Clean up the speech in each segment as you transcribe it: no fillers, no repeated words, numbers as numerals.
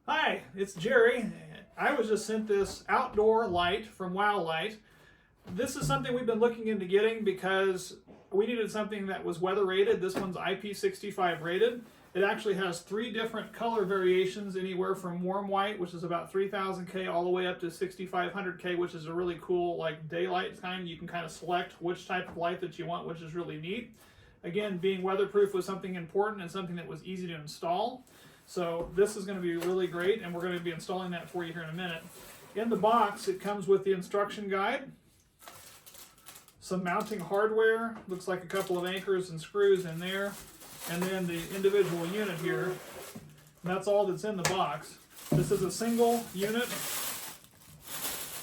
Hi, it's Jerry. I was just sent this outdoor light from WOWLITE. This is something we've been looking into getting because we needed something that was weather rated. This one's IP65 rated. It actually has 3 different color variations, anywhere from warm white, which is about 3000K, all the way up to 6500K, which is a really cool like daylight kind. You can kind of select which type of light that you want, which is really neat. Again, being weatherproof was something important and something that was easy to install. So this is going to be really great, and we're going to be installing that for you here in a minute. In the box, it comes with the instruction guide, some mounting hardware, looks like a couple of anchors and screws in there, and then the individual unit here. And that's all that's in the box. This is a single unit.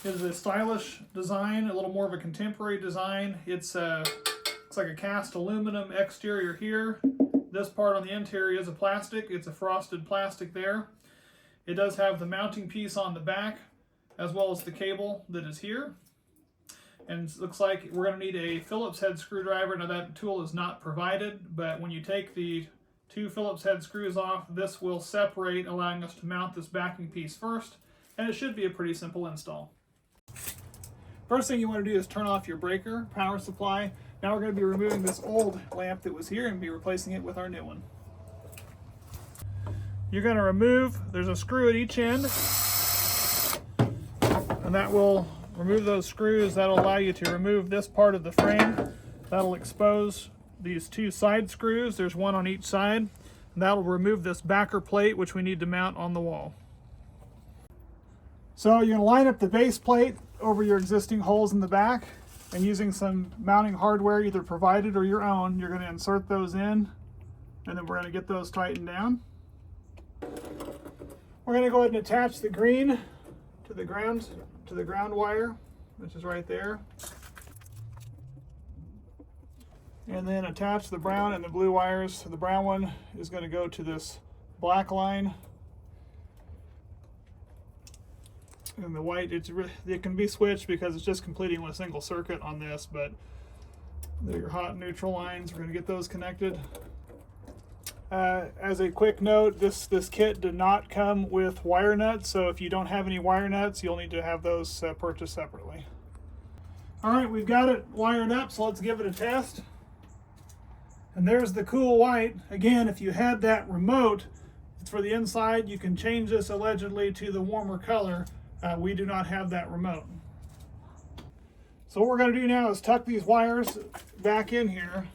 It is a stylish design, a little more of a contemporary design. It's like a cast aluminum exterior here. This part on the interior is a plastic. It's a frosted plastic there. It does have the mounting piece on the back, as well as the cable that is here. And it looks like we're going to need a Phillips head screwdriver. Now that tool is not provided, but when you take the 2 Phillips head screws off, this will separate, allowing us to mount this backing piece first. And it should be a pretty simple install. First thing you want to do is turn off your breaker, power supply. Now we're going to be removing this old lamp that was here and be replacing it with our new one. You're going to remove, there's a screw at each end, and that will remove those screws. That'll allow you to remove this part of the frame. That'll expose these 2 side screws. There's one on each side. And that'll remove this backer plate, which we need to mount on the wall. So you're going to line up the base plate over your existing holes in the back, and using some mounting hardware, either provided or your own, you're going to insert those in, and then we're going to get those tightened down. We're going to go ahead and attach the green to the ground wire, which is right there, and then attach the brown and the blue wires. So the brown one is going to go to this black line, and the white, it can be switched because it's just completing a single circuit on this, but they're your hot and neutral lines. We're going to get those connected. As a quick note, this kit did not come with wire nuts, so if you don't have any wire nuts, you'll need to have those purchased separately. Alright, we've got it wired up, so let's give it a test. And there's the cool white. Again, if you had that remote, it's for the inside. You can change this allegedly to the warmer color. We do not have that remote. So what we're going to do now is tuck these wires back in here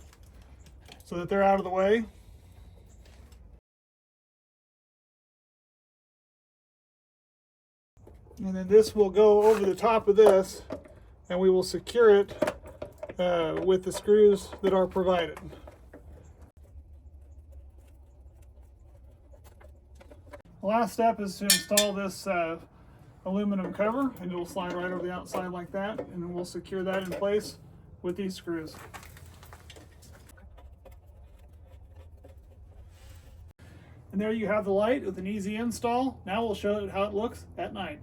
so that they're out of the way. And then this will go over the top of this, and we will secure it with the screws that are provided. The last step is to install this aluminum cover, and it will slide right over the outside like that, and then we'll secure that in place with these screws. And there you have the light with an easy install. Now we'll show it how it looks at night.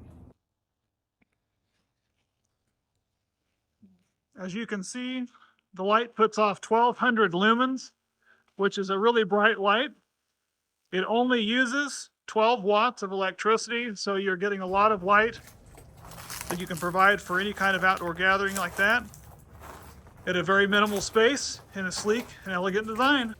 As you can see, the light puts off 1200 lumens, which is a really bright light. It only uses 12 watts of electricity, so you're getting a lot of light that you can provide for any kind of outdoor gathering like that at a very minimal space in a sleek and elegant design.